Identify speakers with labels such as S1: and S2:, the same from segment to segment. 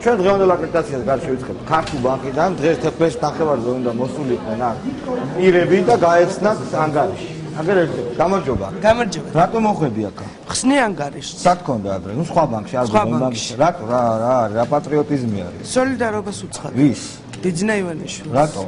S1: ჩვენ დღევანდელ აკრედიტაციას გარშე ვიწყებთ ქართულ ბანკიდან დღეს 11 ნახევარზე უნდა მოსულიყვნენ აქ პირები და გაეცნათ ანგარიში. აგერ ერთად გამარჯობა.
S2: გამარჯობა.
S1: რატო მოხვედი აქ?
S2: ხსნე ანგარიშს.
S1: სად გქონდა ადრე? ნუ სხვა ბანკში არ გქონდა. რატო რა პატრიოტიზმი არის?
S2: სოლიდარობას უცხად.
S1: ვის?
S2: ბიძინა ივანიშვილი.
S1: რატო?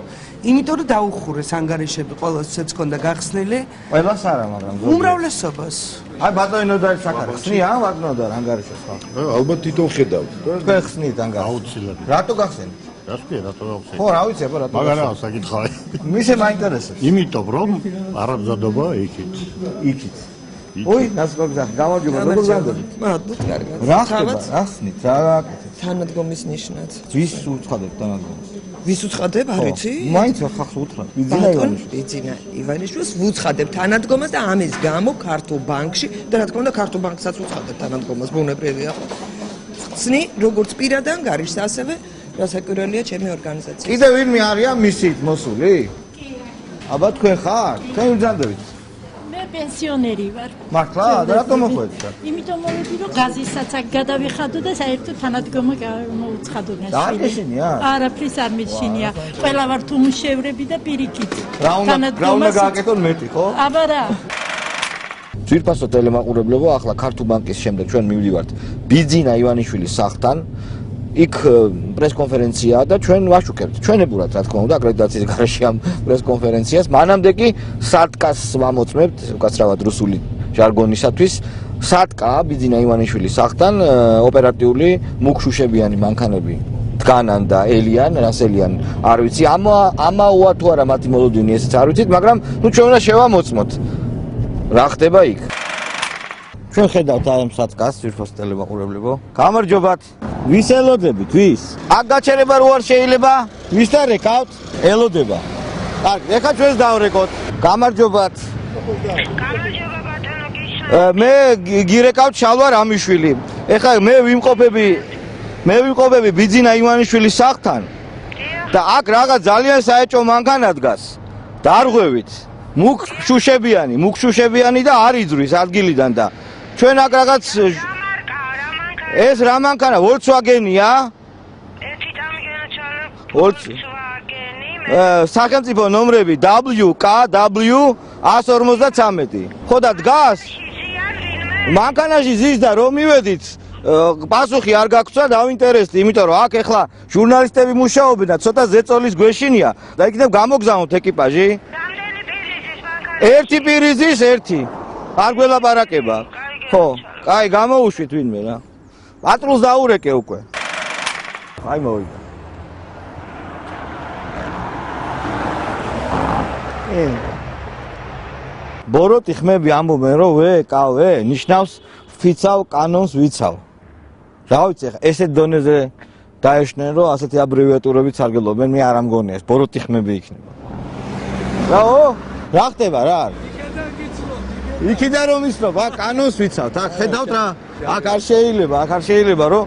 S2: იმიტომ რომ დაუხურეს ანგარიშები ყოველსაც ჰქონდა გახსნილი.
S1: ყველას არა, მაგრამ
S2: უმრავლესობას.
S1: აი ბატონო და საკარი ხსნია ბატონო და ანგარიშს ხო?
S3: ალბათ თვითონ ხედავთ.
S1: თქვენ ხსნით ანგარიშს.
S3: აუცილებლად.
S1: რატო გახსენით?
S3: რასკია რატო გავხსენე?
S1: ხო, რა ვიცი, აბა რატო.
S3: მაგარაა საკითხი.
S1: მისე მაინტერესებს.
S3: იმიტომ რომ არამზადობა იქით.
S1: იქით. ოი, ნასკოგზა, გამარჯობა, როგორ განდებით?
S2: მადლობთ, კარგად.
S1: რა ხდება? რა ხსნით? რა გაკეთეთ?
S2: თანადგომის ნიშნად.
S1: ვის უცხადებთ თანადგომს?
S2: ვის უცხადებ, არ ვიცი?
S1: მაინც ხახს უთხრა. ბიძინა ივანიშვილი.
S2: ბიძინა ივანიშვილს ვუცხადებ თანადგომას და ამის გამო ქართულ ბანკში და რა თქმა უნდა ქართულ ბანკსაც უცხადებ თანადგომას, ბუნებრივია ხო? ხსნი როგორც პირად ანგარიშს, ასევე რასაკვირველია ჩემი ორგანიზაცია.
S1: კიდევ ვინმე არია მისით მოსული? კი. აბა თქვენ ხარ? თქვენ ვიძანდებით?
S4: მე პენსიონერი ვარ.
S1: მართლა? და რატომ მოხვედით?
S4: იმიტომ მოვედი რომ გაზისაც აქ გადავიხადო და საერთოდ თანადგომა მოუცხადო
S1: და არ შეშინია?
S4: არაფრის არ მეშინია. ყველა ვართ უმუშევრები და პირიქით.
S1: რა უნდა გააკეთონ მეტი, ხო?
S4: აბა რა.
S1: ძვირფასო ტელემაყურებლებო, ახლა ქართულ ბანკის შემდეგ ჩვენ მივდივართ ბიძინა ივანიშვილის სახლთან. იქ პრესკონფერენციაა და ჩვენ ვაშუქებთ ჩვენებურად რა თქმა უნდა აკრედიტაციის გარეშე ამ პრესკონფერენციას. მანამდე კი სატკას ვამოწმებთ უკაცრავად რუსული ჟარგონისათვის. სატკა ბიძინა ივანიშვილის სახლთან ოპერატიული მუქშუშებიანი მანქანები დგანან და ელიან, რასელიან არ ვიცი. ამაოა თუ არა მათი მოლოდინი ესეც არ ვიცით, მაგრამ ნუ ჩვენ უნდა შევამოწმოთ რა ხდება იქ. ჩვენ ხედავთ ამ სატკას ძვირფასო ტელემაყურებლებო. გამარჯობათ. ვის ელოდებით? ვის? აქ გაჩერება რო არ შეიძლება? ვის და რეკავთ? ელოდება. კარგი, ეხლა ჩვენს დავრეკოთ. გამარჯობათ.
S5: გამარჯობა ბატონო გიშო.
S1: მე გირეკავთ შალვა რამიშვილი. ეხლა მე ვიმყოფები ბიძინა ივანიშვილის სახლთან. და აქ რაღაც ძალიან საეჭვო მანქანა დგას. დარღვევით. მუქშუშებიანი და არ იძვრის ადგილიდან და ჩვენ აქ რაღაც ეს რა მანქანა Volkswagen-ია?
S5: ერთი დამიგენა ჩალო.
S1: Volkswagen-ი. სახელმწიფო ნომრები WKW 153. ხო და დგას? მანქანაში ზის და რომ მივედით პასუხი არ გაგვცა დავინტერესდი, იმიტომ რომ აქ ეხლა ჟურნალისტები მუშაობენ და ცოტა ზეწოლის გვეშინია და იქნებ გამოგზავნოთ ეკიპაჟი.
S5: რამდენი პირი ზის მანქანა?
S1: ერთი პირი ზის, ერთი. არ გველაპარაკება. ხო, კაი, გამოუშვით ვინმე რა. პატრულს დაურეკე უკვე. აი მოვიდა. ბოროტი ხმები ამბობენ რომ კავე ნიშნავს ფიცავ კანონს ვიცავ. რა ვიცი ხა ესეთ დონეზე დაეშნენ რომ ასეთი აბრევიატურებით სარგებლობენ, მე არ ამგონია ეს ბოროტი ხმები იქნება. რაო? რა ხდება რა არის? იქიდან რომ ისწრობ, აქ კანონს ვიცავთ, აქ ხედავთ რა, აქ არ შეიძლება რომ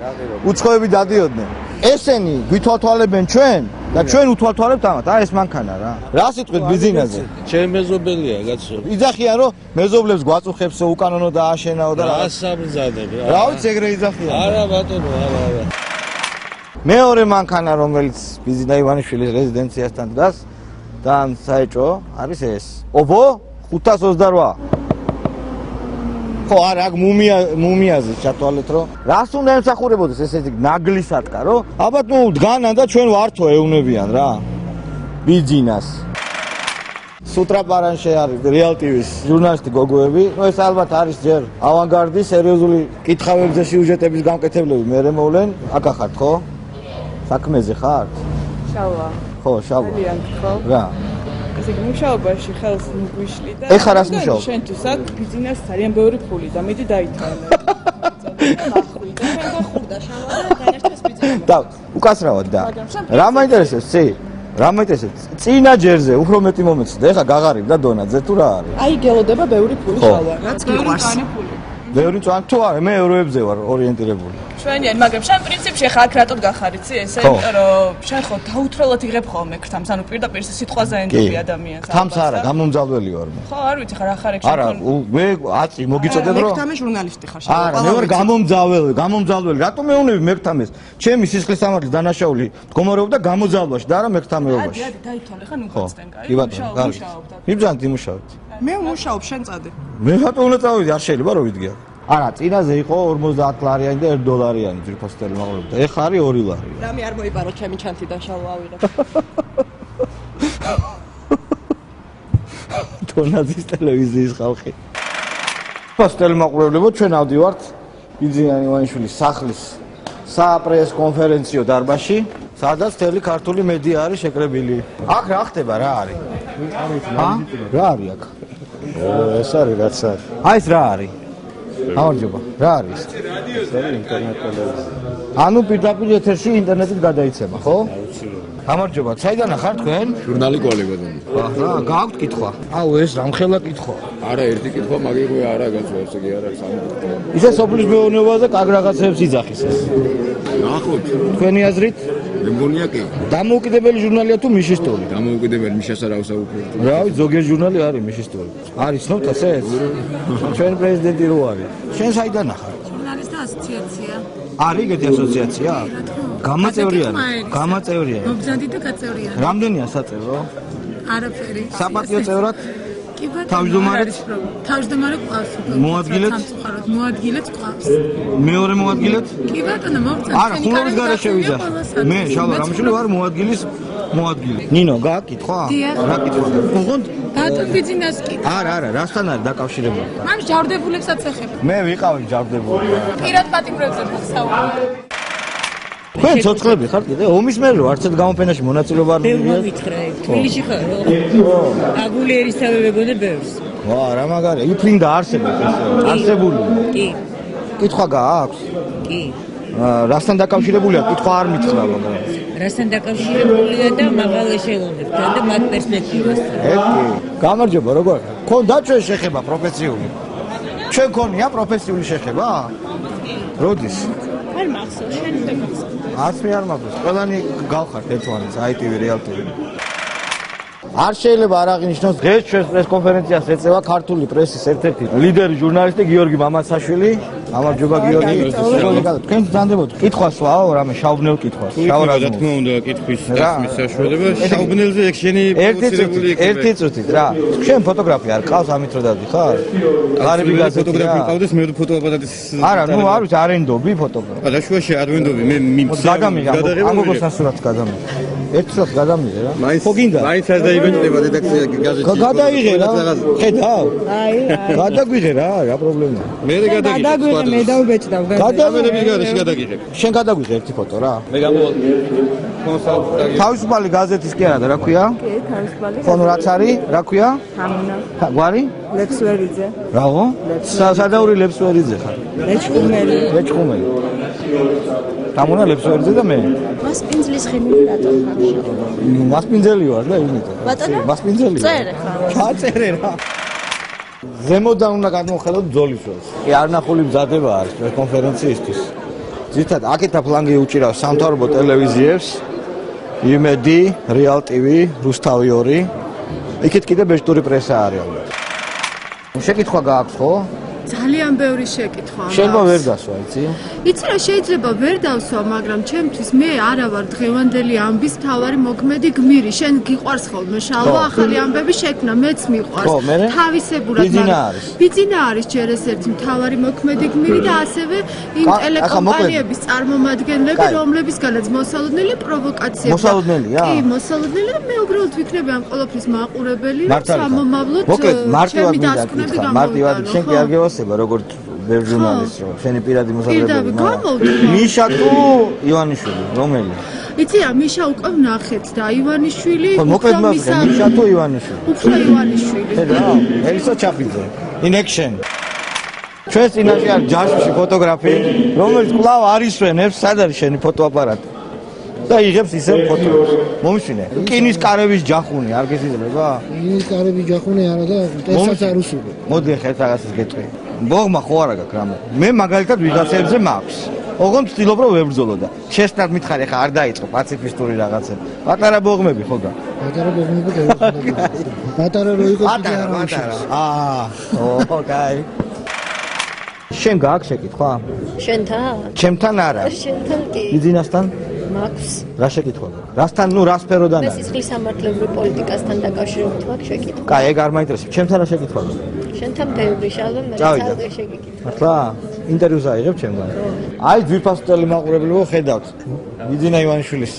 S1: უცხოები დადიოდნენ. ესენი გვითვალთვალებენ ჩვენ და ჩვენ უთვალთვალებთ ამათ, ეს მანქანა რა. რა სიტყვით ბიზნესზე?
S6: ჩემი მეზობელია, კაცო.
S1: იძახიან რომ მეზობლებს გვაწუხებსო, უკანონო დააშენაო და
S6: რა საბრძანებ რა.
S1: რა ვიცი ეგრე იძახიან.
S6: არა ბატონო, არა.
S1: მეორე მანქანა რომელიც ბიძინა ივანიშვილის რეზიდენციასთან დგას და საეჭვო არის ეს. ობო 528. ხო არა აქ მუმიაზე ჩათვალეთ რომ რას უნდა ემსახურებოდეს ესეთი ნაგლი სატკა რომ აბა ნუ დგანან და ჩვენ ვართო ეუნებიან რა ბიძინას სუტრაპარანში არის რეალ ტივის ჟურნალისტი გოგოები ნუ ეს ალბათ არის ჯერ ავანგარდი სერიოზული კითხავებზე სიუჟეტების გამკეთებლები მე მოვლენ აქ ახართ ხო საქმეზე ხართ
S7: შალვა
S1: ხო შალვა
S7: ძალიან ხო
S1: რა
S7: ესე იგი მუშაობაში ხელს მიგვიშლი და
S1: ეხლა რას მუშაობ?
S7: შენთვის აქ ბიზნეს ძალიან ბევრი ფული და მიდი დაითვალე. ნახვი და შენ გახურდა შავა და დაერჩეს ბიზნესი.
S1: და უკაცრავად და რა მაინტერესებს ცი? რა მაინტერესებს? წინა ჯერზე უფრო მეტი მომეცდა. ეხლა გაღარიბ და დონაძე თუ რა არის?
S7: აი გელოდება ბევრი ფული შალვა.
S2: რაც გიყვარს.
S1: ბევრი წვან თუ არა, მე ევროებზე ვარ ორიენტირებული.
S7: ჩვენიანი, მაგრამ შენ პრინციპში ხა აქ რატოდ გახარ იცი ესე, იმიტომ რომ შენ ხო დაუთრელად იღებ ხოლმე ქრთამს, ანუ პირდაპირ სიტყვაზე ენდობი ადამიანს.
S1: ქრთამს არა, გამომძალველი ვარ მე.
S7: ხო, არ ვიცი ხარ ახარ ეგ შენ.
S1: არა, მე აწი მოგიწოდებ რომ
S2: მექთამე ჟურნალისტი ხარ შენ.
S1: არა, მე ვარ გამომძალველი. რატომ მეუნები მექთამეს? ჩემი სისხლის სამართლის დანაშაული მდგომარეობდა გამოძალვაში და არა მექთამეობაში.
S7: ადი, დაითვალე ხა ნუ ხაცდენ,
S1: კი ბატონო, კარგი. მიბრძანთ იმუშავეთ.
S2: მე ვმუშაობ შენ წადე.
S1: მე რატომ უნდა წავიდე? არ შეიძლება რომ ვიდგე. არა, წინაზე იყო 50 ლარიანი და 1 დოლარიანი ძირფოს ტელემაღლებდა. ეხლა არის 2 ლარი.
S2: რამე არ მოიპარო ჩემი ჩანთიდან შალვა ავირა.
S1: თონაძის ტელევიზიის ხალხი. ფას ტელემაყურებლებო, ჩვენ ავდივართ ბიძინა ივანიშვილის სახლის საპრეს კონფერენციო დარბაზში, სადაც მთელი ქართული მედია არის შეკრებილი. აქ რა ხდება, რა არის? რა არის აქ?
S3: ეს არის რაც არის.
S1: აი ეს რა არის? გამარჯობა. რა არის?
S3: ეს არის ინტერნეტ ტელევიზია.
S1: ანუ პირდაპირ ეთერში ინტერნეტით გადაიცემა, ხო? გამარჯობა. საიდან ხარ თქვენ?
S8: ჟურნალი კოლეგოდანი.
S1: აჰა, გააქვთ კითხვა? აუ ეს რამხელა კითხვა.
S8: არა, ერთი კითხვა მაგიღვე არა გაწვა, ესე კი არა სამი კითხვა.
S1: ისე სოფლის მეურნეობაზე კარგ რაღაცებს იძახის ეს.
S8: ნახოთ,
S1: თქვენი აზრით?
S8: მე მგონია კი.
S1: დამოუკიდებელი ჟურნალია თუ მიშისტოლი?
S8: დამოუკიდებელი მიშას არ ავსაუბრებ.
S1: რა ვიცი, ზოგიერთ ჟურნალი არის მიშისტოლი. არის ცნობთ ასეც? ჩვენ პრეზიდენტი რო არის. შენ საიდან ხარ?
S4: ჟურნალისტთა ასოციაცია.
S1: არის ეგეთი ასოციაცია? გამაწევრიანი. გამაწევრიანი.
S4: მობზადი და გაწევრიანი.
S1: რამდენია საწევრო?
S4: არაფერი.
S1: საპატიო წევრად?
S4: კი ბატონო.
S1: თავმჯდომარედ?
S4: თავმჯდომარე ყავს.
S1: მოადგილეთ?
S4: მოადგილეთ ყავს.
S1: მეორე მოადგილეთ?
S4: კი ბატონო, მობზადი.
S1: არა, ხუმრობის გარეშე ვიზახ. მე შალვა რამიშვილი ვარ მოადგილის მოადგილი. ნინო, გააკითხვა?
S4: დიახ.
S1: რა კითხვა? ოღონდ?
S4: ბატონ ბიძინას კი.
S1: არა, რასთან არის დაკავშირებული?
S4: მან ჯარდებულებსაც ეხება.
S1: მე ვიყავი ჯარდებული.
S4: პირად პატიმრებზე გასაუბრე.
S1: თქვენ ცოცხლები ხართ კიდე? ომის მერე არც ერთ გამოფენაში მონაწილეობა არ მივიღეთ.
S9: მოვითხრა, თბილისში ხარო. აგული ერისთავებებოდა ბევრს.
S1: ვა, რა მაგარია. იფრინდა არსებობს ეს. არსებული.
S9: კი.
S1: კითხვა გააქვს?
S9: კი.
S1: რასთან დაკავშირებულია? კითხვა არ მითხრა, მაგრამ.
S9: რასთან დაკავშირებულია და მაღალ ეშელონებთან და მათ პერსპექტივასთან.
S1: ეტი. გამარჯობა, როგორ? ქონდა ჩვენ შეხება პროფესიული? ჩვენ ქონია პროფესიული შეხება? როდის?
S4: არ მახსოვს, შენ უნდა გახსოვს.
S1: არც მე არ მაქვს. ყველანი გავხართ ერთმანეთს, ITV, Real TV. არ შეიძლება არ აღინიშნოს დღეს ჩვენს პრესკონფერენციას ეწევა ქართული პრესის ერთ-ერთი ლიდერი ჟურნალისტი გიორგი მამაცაშვილი. გამარჯობა გიორგი. თქვენ ბრძანდებოდ კითხვას ვაო, რამე შაუბნელ კითხვას.
S8: რა თქმა უნდა, კითხვის დასმის საშუალება შაუბნელზე ექშენი პროვოცირებული იქნება.
S1: ერთი წუთით რა. შენ ფოტოგრაფი არ ყავს ამით რო დადიხარ? ღარიბი გაზეთი
S8: ფოტოგრაფი მყავდეს, მე ფოტოაპარატის
S1: არა, ნუ არ ვიცი, არ ენდობი ფოტოგრაფი.
S8: და შუაში არ ვენდობი, მე
S1: გადამიღე, ამ გოგოსთან სურათს გადამიღე. ერთ სურათს გადამიღე რა. ხო გინდა?
S8: მაინც არ დაიბეჭდება რედაქცია გაზეთში.
S1: გადაიღე რა. ხედავ? აი. გადაგვიღე რა, რა პრობლემაა.
S8: მე გადაგიღე.
S2: გადაგვიღე, მე დავუბეჭდავ.
S8: გადაიღე გარეშე გადაგიღე.
S1: შენ გადაგვიღე ერთი ფოტო რა.
S8: მე გამოვალ კონსალტ
S1: თავისუფალი გაზეთის კი არა და რა ქვია?
S10: კი, თავისუფალი.
S1: ხო, რაც არის? რა ქვია?
S10: ამონა.
S1: გვარი?
S10: ლექსვერიძე.
S1: რაო? სადაური ლექსვერიძე ხარ.
S10: ლეჩხუმელი.
S1: ლეჩხუმელი. ამონა ლექსვერიძე და მე.
S10: მასპინძლის ხემილი რატომ ხარ?
S1: მასპინძელი ვარ და იმითო.
S10: ბატონო?
S1: მასპინძელი.
S10: წერე ხარ.
S1: ჩაწერე რა. ზემოდან უნდა გადმოხედოთ ბრძოლის დროს. კი არნახული მზადება არის კონფერენციისთვის. ზირთად აკეთა ფლანგი უჭირავს სამთავრობო ტელევიზიებს, იმედი, Real TV, რუსთავი 2. იქით კიდე ბეჭდური პრესა არის ალბათ. შეკითხვა გააქვს ხო?
S11: ძალიან ბევრი შეკითხვა.
S1: შეიძლება ვერ დასვა, იცი?
S11: იცი რა, შეიძლება ვერ დავსვა, მაგრამ ჩემთვის მე არა ვარ დღევანდელი ამბის მთავარი მოქმედი გმირი. შენ გიყვარს ხოლმე შალვა ახალი ამბები შექმნა, მეც მიყვარს. თავისებურად ბიძინა არის ჯერ ეს ერთი მთავარი მოქმედი გმირი და ასევე იმ ტელეკომპანიების წარმომადგენლები, რომლებისგანაც მოსალოდნელი პროვოკაციები.
S1: მოსალოდნელია?
S11: კი, მოსალოდნელი და მე უბრალოდ ვიქნები ამ ყოველთვის მაყურებელი, რომ სამომავლოდ
S1: ჩემი დასკვნები გამოვიტანო. მარტივად შენ კი არ გევას როგორც ბევრ ჟურნალისტს რომ შენი პირადი მოსაზრებები მიშა თუ ივანიშვილი რომელი?
S11: იცი რა, მიშა უკვე ვნახეთ და ივანიშვილი
S1: მოკლედ მიშა თუ ივანიშვილი?
S11: უფრო ივანიშვილი.
S1: რა, ელისა ჩაფიძე. In action. ჩვენს წინაშე არის ჯაშუში ფოტოგრაფი, რომელიც კვლავ არისვენებს, სად არის შენი ფოტოაპარატი? და იღებს ისე ფოტოებს. მომშვინე. რკინის კარების ჯახუნი, არ გესიძლება?
S12: რკინის კარების ჯახუნი არა და ტესაც არ უსურვებ.
S1: მოდი ხეთ რაღაცას გეტყვი. ბოღმა ხო არა გაქვს რამე. მე მაგალითად ვიღაცებზე მაქვს. ოღონდ ვცდილობ რომ ვებრძოლო და შეშნად მითხარი ხა არ დაიწყო პაციფისტური რაღაცები. პატარა ბოღმები ხო და?
S12: პატარა ბოღმები და პატარა რო იყო კიდე არ ამუშავებს.
S1: ო, კაი. შენ გაქვს შეკითხვა?
S13: შენთან?
S1: ჩემთან არა.
S13: შენთან კი.
S1: ბიზნესთან?
S13: მაქვს.
S1: რა შეკითხვა? რასთან, რა სფეროდან
S13: არის? სისხლის სამართლებრივ პოლიტიკასთან დაკავშირებით მაქვს შეკითხვა.
S1: კაი, ეგ არ მაინტერესებს. ჩემთან რა შეკითხვა?
S13: შენთან ბევრი შალვა, მე ცალკე შეგიკითხა.
S1: მართლა? ინტერვიუს აიღებ ჩემთან? აი, ძვირფასო მაყურებლებო, ხედავთ. ბიძინა ივანიშვილის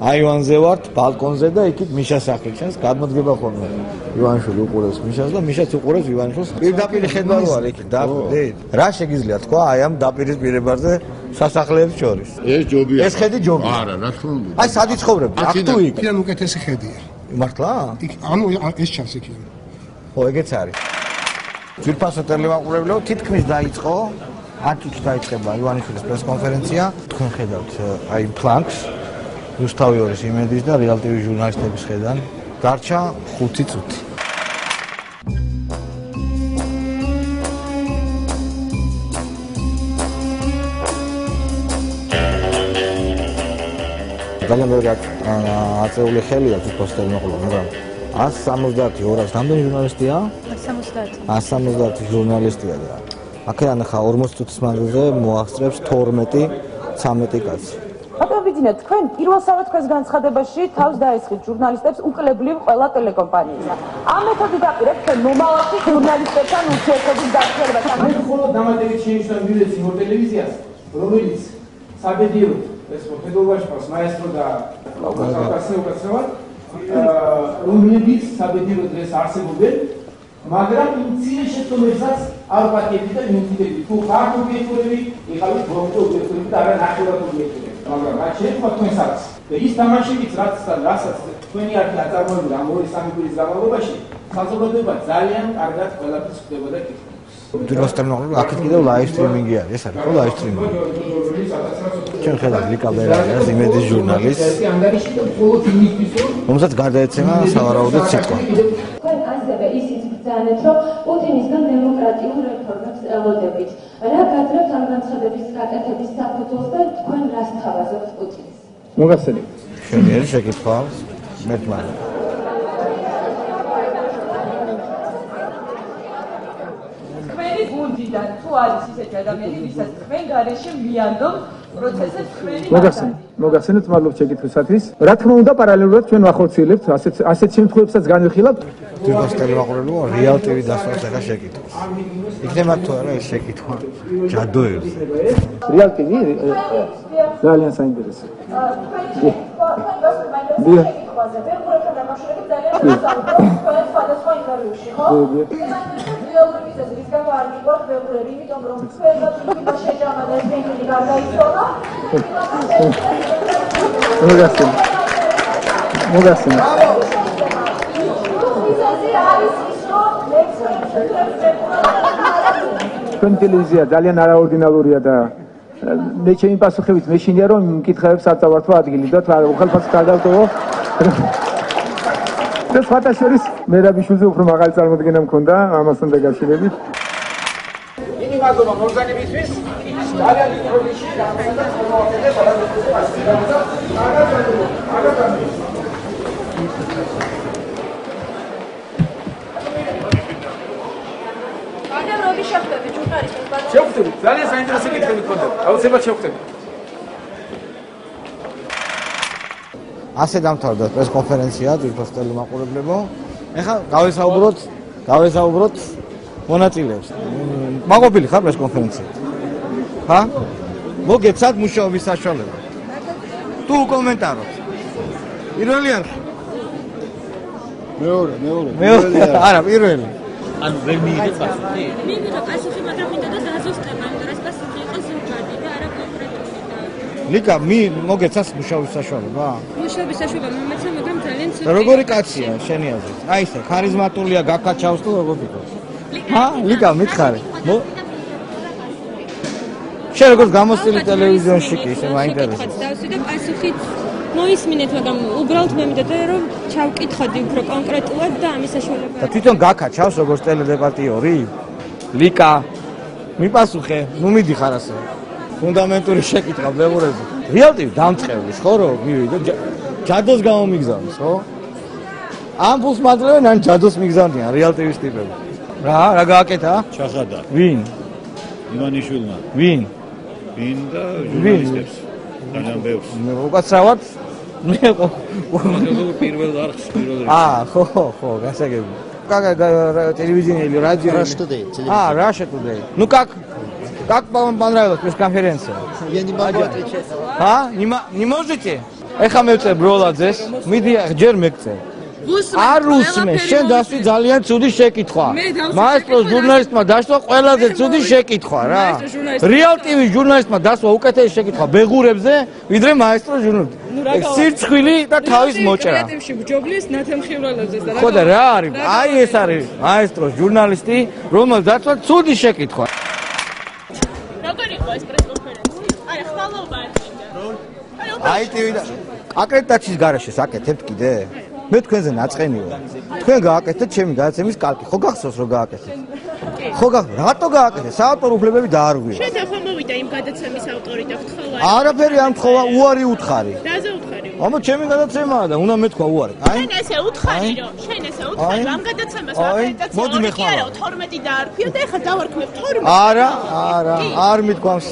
S1: აივანზე ვართ, ბალკონზე და იქით მიშას სახლი ჩანს, გადმოდგება ხოლმე. ივანიშვილი უყურებს მიშას და მიშაც უყურებს ივანიშვილს. პირდაპირ ხედვა რო არის იქით, დაახლოებით. რა შეგიძლია თქვა აი ამ დაპირისპირებაზე სასახლეებს შორის?
S14: ეს ჯობია.
S1: ეს ხედი ჯობია.
S14: არა, რა თქმა უნდა.
S1: აი, სად იცხოვრებ? აქ თუ იქ?
S12: იქიდან უკეთესი ხედია.
S1: მართლა?
S12: იქ ანუ ეს ჩანს იქიდან.
S1: ხო, ეგეც არის. ძვირფასო ტელემაყურებლებო, თითქმის დაიწყო. აქ დაიწყება ივანიშვილის პრესკონფერენცია. თქვენ ხედავთ აი ფლანგს რუსთავი ორის იმედის და რეალ ტივის ჟურნალისტების ხედან დარჩა 5 წუთი. ძალიან ბევრი აწეული ხელი აქვს პოსტერი მოყოლა, მაგრამ 170 200 რამდენი ჟურნალისტია? 170 ჟურნალისტია და აქედან ახლა 40 წუთის მანძილზე მოახსწრებს 12-13 კაცი.
S15: ბიძინა, თქვენ პირველსავე თქვენს განცხადებაში თავს დაესხით ჟურნალისტებს უკლებლივ ყველა ტელეკომპანიისა. ამ მეთოდით აპირებთ თქვენ მომავალში ჟურნალისტებთან ურთიერთობის გაგრძელებას.
S16: ამით მხოლოდ დამატებით შენიშნავ ვიდეოს იმ ტელევიზიას, რომელიც საბედიეროდ ეს მოხდობაში პას მაესტრო და უკაცრავად რომლებიც საბედიეროდ დღეს არსებობენ, მაგრამ იმ წინა შეცდომებსაც არ ვაკეთებთ და იმითები თუ ხარ ობიექტურები, იყავით ბოროტო ობიექტურები და არა ნახევრად ობიექტურები. მაგრამ რაც შეეხება თქვენს არც და ის თამაშებიც რასაც თქვენი არქი აწარმოებდა ამ 2-3 კვირის განმავლობაში საზოგადოება ძალიან კარგად ყველაფერს ხვდება და კითხავს.
S1: დრო აქეთ კიდევ ლაივ სტრიმინგი არის, ეს არის ხო ლაივ სტრიმინგი? ჩვენ ხედავთ ლიკა ბერაიას იმედის ჟურნალისტს, რომელსაც გარდაეცემა სავარაუდოდ სიტყვა.
S17: თქვენ ასევე ისიც ბრძანეთ, რომ პუტინისგან დემოკრატიულ რეფორმებს ელოდებით. რა გაძლებთ ამ განცხადების გაკეთების საფუძველს და თქვენ რას თავაზობთ პუტინს?
S1: მოგახსენებთ. შეგერ შეკითხვა მერტმან.
S15: თქვენი გუნდიდან თუ არის ისეთი ადამიანი, ვისაც თქვენ გარეშე მიანდომ პროცესებს თქვენი
S18: მოგახსენებთ, მადლობთ შეკითხვისათვის. რა თქმა უნდა, პარალელურად ჩვენ ვახორციელებთ ასეთ შემთხვევებსაც განვიხილავთ.
S1: ძვირფასო ტელემაყურებლებო, რეალ ტივი დასვას ახლა შეკითხვას. იქნება თუ არა ეს შეკითხვა ჯადოებზე.
S18: რეალ ტივი ძალიან საინტერესო. მოგახსენებთ. თქვენი ტელევიზია ძალიან არაორდინალურია და მე ჩემი პასუხებით მეშინია რომ მკითხებს აწავართვა ადგილი და უხალხოს გადავტოვო. და სხვათა შორის მერაბიშვილზე უფრო მაღალი წარმოდგენა მქონდა ამასთან დაკავშირებით.
S16: დიდი მადლობა მორგანებისთვის. ძალიან დიდი როლში გამოსცდა მოახერხებს შევხვდებით, ძალიან საინტერესო კითხვები გქონდა. აუცილებლად შევხვდებით.
S1: ასე დამთავრდა პრესკონფერენცია ძვირფასო ტელემაყურებლებო. ეხლა გავესაუბროთ მონაწილეებს. მაყოფილი ხარ პრესკონფერენციაზე? ხა? მოგეცათ მუშაობის საშუალება. თუ კომენტაროთ. პირველი არხი.
S12: მეორე.
S1: არა, პირველი.
S8: ანუ ვერ მიიღეთ პასუხი?
S19: მიიღეთ პასუხი, მაგრამ მინდა და დაზუსტება, იმიტომ რომ ეს პასუხი იყოს ზოგადი და არა კონკრეტული.
S1: ლიკა, მოგეცათ მუშაობის საშუალება?
S19: მუშაობის საშუალება მომეცა, მაგრამ ძალიან ცოტა.
S1: და როგორი კაცია შენი აზრით? აი ესე, ქარიზმატულია, გაკაჩავს თუ როგორ ფიქრობ? ჰა, ლიკა, მითხარი. შენ როგორც გამოსწილი ტელევიზიონში კი ისე მაინტერესებს.
S19: დავსვი და პასუხით მოისმინეთ, მაგრამ უბრალოდ მე მინდოდა რომ ჩავკითხოდი უფრო კონკრეტულად და ამის საშუალება.
S1: და თვითონ გაკაჩავს როგორც ტელედეპატიორი? ლიკა, მიპასუხე, ნუ მიდიხარ ასე. ფუნდამენტური შეკითხვა ბლეღურებზე. რეალტივი დამწყევლის, ხო რო მივიდა ჯადოს გამომიგზავნის, ხო? ამ ფულს მაძლევენ, ან ჯადოს მიგზავნიან რეალტივის ტიპები. რა გააკეთა?
S6: ჩახადა.
S1: ვინ?
S6: ივანიშვილმა.
S1: ვინ?
S6: ვინ და ჟურნალისტებს. ძალიან ბევრს.
S1: უკაცრავად მე
S6: პირველ არხს პირველ.
S1: ხო, გასაგები. телевидение, радио.
S12: Russia Today.
S1: Russia Today. Ну как вам понравилась пресс-конференция?
S12: Я не могу отвечать.
S1: Не можете? Ეხა მევწე ბროლაძეს, მიდი ჯერ მეკწე. არ უსმე, შენ დასვი ძალიან ცუდი შეკითხვა. მაესტროს ჟურნალისტმა დაშვა ყველაზე ცუდი შეკითხვა რა. რეალ ტივი ჟურნალისტმა დასვა უკეთესი შეკითხვა ბეღურებზე, ვიდრე მაესტროს ჟურნალისტ. სირცხვილი და თავის მოჭრა.
S7: ნატევში ბჯობლის ნათემხივრელებზე და
S1: ხო და რა არის? აი ეს არის მაესტროს ჟურნალისტი, რომელსაც დაცვა ცუდი შეკითხვა.
S19: როგორ იყო ეს პრესკონფერენცია? აი ხმალობა
S1: აი ტივი და აკრედიტაციის garaშე საკეთებთ კიდე? მე თქვენზე ნაწყენი ვარ. თქვენ გააკეთეთ ჩემი გადაცემის კალკი. ხო გახსოვს რომ გააკეთეთ? ხო რატო გააკეთეთ? საავტორო უფლებები დაარღვია.
S19: შენ და ხომ მოვიდა იმ გადაცემის ავტორი და გთხოვა?
S1: არაფერი არ მთხოვა, უარი უთხარი.
S19: რაზე უთხარი?
S1: ამა ჩემი გადაცემაა და უნდა მეთქვა უარი.
S19: შენ ესე უთხარი რომ, შენ ესე უთხარი ამ გადაცემას აკრედიტაცია
S1: მოდი მე ხვალ.
S19: 12 დაარქვია და ეხლა დავარქმევ 12.
S1: არა, არ მithქვამს.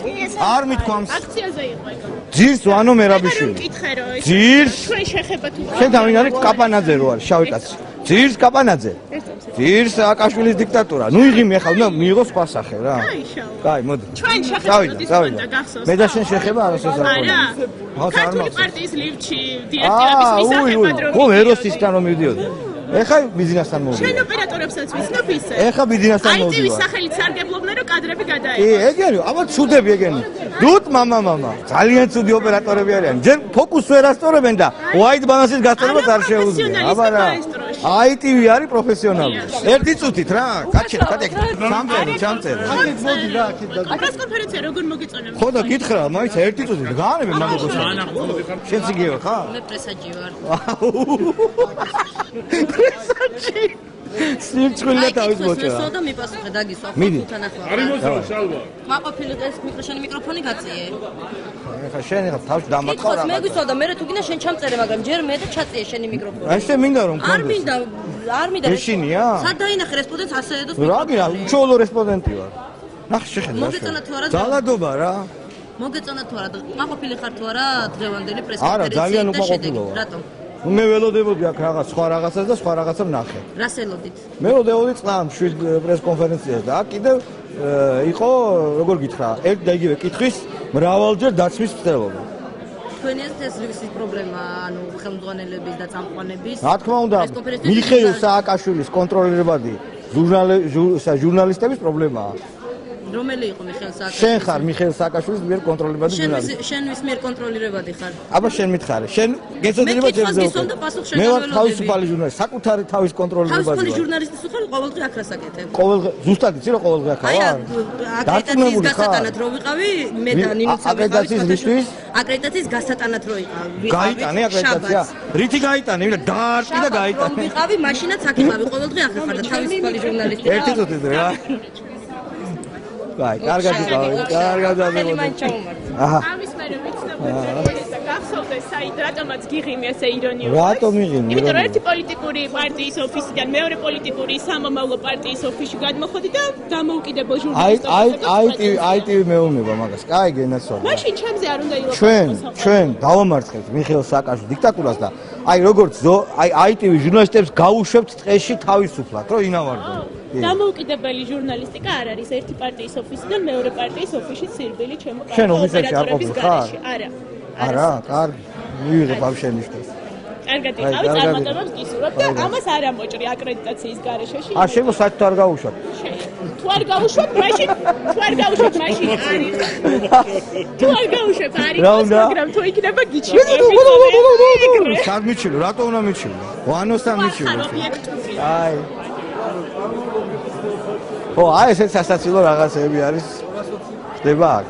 S1: არ მithქვამს.
S19: აქციაზე იყო ეგ.
S1: ძირს ვანო მერაბიშვილი.
S19: მკითხე რომ ეს
S1: ძირს
S19: ჩვენ შეხება თუ
S1: შენ თავი არის კაპანაძე რო არის შავი კაცი. ძირს კაპანაძე. ძირს აკაშვილის დიქტატურა. ნუ იღიმე ახლა უნდა მიიღო სხვა სახე რა. კაი, მოდი.
S19: ჩვენ შეხება გახსოვს.
S1: მე და შენ შეხება არასოდეს არ
S19: არა.
S1: ხო,
S19: ქართული პარტიის ლიფჩი დირექტორების მისაღებად რომ
S1: ხო, ეროსისთან რომ მივდიოდი. ეხა ბიზნესთან მოვიდა.
S19: შენ ოპერატორებსაც ვიცნობ ისე.
S1: ეხა ბიზნესთან მოვიდა.
S19: აი ტივის სახელით სარგებლობდნენ რომ კადრები გადაეცა.
S1: ეგენი, აბა ცუდები ეგენი. დუთ მამა. ძალიან ცუდი ოპერატორები არიან. ჯერ ფოკუს ვერ ასწორებენ და white balance-ის გასწორებას არ შეუძლია. აბა რა. აი ტივი არის პროფესიონალური. ერთი წუთით რა, კაჩე. ჩამწერე.
S12: მოდი რა, აქეთ და
S19: პრესკონფერენცია როგორ მოგეწონა?
S1: ხო და გითხრა, მაინც ერთი წუთით გაანები მაგას. შენ ციგიო ხა?
S9: მე პრესაჯი ვარ.
S1: პრესაჯი. სირცხვილი და თავის მოჭრა.
S9: აი, და მიპასუხე დაგისვა ხუთთან ახლა.
S1: არის
S6: მოსულ შალვა.
S9: მაყოფილი ეს მიკროფონი მიკროფონი გაწიე.
S1: ეხა შენ ეხა თავში დამატყავ რა.
S9: მე გვისვა და მე თუ გინდა შენ ჩამწერე, მაგრამ ჯერ მე და ჩაწიე შენი მიკროფონი.
S1: აი შენ მინდა რომ
S9: არ მინდა.
S1: ეშინია?
S9: სად დაინახე რესპონდენტს ასე ედოს
S1: რა გინდა, უჩვეულო რესპონდენტი ვარ. ნახე შეხედე.
S9: მოგეწონა თუ არა?
S1: ძალადობა რა.
S9: მოგეწონა თუ არა? მაყოფილი ხარ თუ არა დღევანდელი პრესკონფერენცია?
S1: არა, ძალიან უპაყოფილო ვარ.
S9: რატომ?
S1: მე ველოდებოდი აქ რაღაც სხვა რაღაცას და სხვა რაღაცას ვნახე.
S9: რას ელოდით?
S1: მე ველოდები წყლამ 7 პრესკონფერენციას და აქ კიდევ იყო როგორ გითხრა, ერთ და იგივე კითხვის მრავალჯერ დაცვის მცდელობა.
S9: თქვენი ეს რის პრობლემა, ანუ ხელმძღვანელების და წამყვანების?
S1: რა თქმა უნდა, მიხეილ სააკაშვილის კონტროლირებადი ჟურნალისტების პრობლემაა.
S9: რომელი იყო მიხეილ სააკაშვილის?
S1: შენ ხარ მიხეილ სააკაშვილის მიერ კონტროლირებადი ჟურნალისტი.
S9: შენ ვის მიერ კონტროლირებადი ხარ?
S1: აბა შენ მითხარი. შენ გეცოდინება
S9: ჯერზე.
S1: მე ვარ თავისუფალი ჟურნალისტი, საკუთარი თავის კონტროლირებადი.
S9: თავისუფალი ჟურნალისტის უხარ ყოველდღე აქ რას აკეთებ?
S1: ყოველდღე, ზუსტად იცი რომ ყოველდღე აქ ვარ?
S9: აი, აკრედიტაციის გასატანად რო ვიყავი, მე და ნინუცა
S1: აკრედიტაციის
S9: აკრედიტაციის გასატანად რო ვიყავი.
S1: გაიტანე აკრედიტაცია. რითი გაიტანე? ვიდა დაარტყი და გაიტანე.
S9: რომ ვიყავი, მაშინაც აქ იყავი, ყოველდღე აქ ხარ და თავისუფალი ჟურნალისტი.
S1: ერთი წუთით რა. აი, კარგად იყავი, კარგად ამბობდი. აჰა.
S19: ამის მერე ვიცნობდი და გახსოვდეს საით რატომაც გიღიმი ესე ირონიულად.
S1: რატომ იღიმი?
S19: იმიტომ რომ ერთი პოლიტიკური პარტიის ოფისიდან მეორე პოლიტიკური სამომავლო პარტიის ოფისში გადმოხდი და დამოუკიდებელ ჟურნალისტებს.
S1: აი ტივი მეუბნება მაგას. კაი გენაცვალე.
S19: მაშინ ჩემზე არ უნდა ილაპარაკოს.
S1: ჩვენ დავამარცხებთ მიხეილ სააკაშვილის დიქტატურას და აი როგორც აი ტივი ჟურნალისტებს გაუშვებთ ტყეში თავისუფლად, რომ ინავარდონ.
S19: დამოუკიდებელი ჟურნალისტიკა არ არის ერთი პარტიის ოფისიდან მეორე პარტიის ოფისში სირბილი ჩემო კარგი.
S1: შენ ოფისებში არ ყოფილ ხარ?
S19: არა.
S1: კარგი. მივიღე ბავშვენიშნეს.
S19: კარგად იყავი, წარმატებებს გისურვებ და ამას არ ამოჭრი აკრედიტაციის garaშე.
S1: არ შემო საერთოდ არ გაუშვათ.
S19: თუ არ გაუშვათ, მაშინ არის. თუ არ გაუშვებ, არის, მაგრამ თუ იქნება გიჩვენე.
S1: სად მიჩილო? რატო უნდა მიჩილო? ვანოსთან მიჩილო. აი. ო, აი ეს სასაცილო რაღაცები არის. ხდება აქ,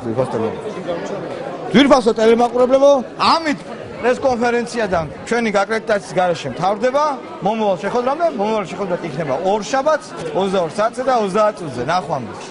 S1: ძვირფასო ტელემაყურებლებო, ამით პრესკონფერენციიდან ჩვენი აკრედიტაციის garaშე მთავრდება. მომავალ შეხვედრამდე იქნება ორშაბათს 22 საათზე და 30 წუთზე. ნახვამდის.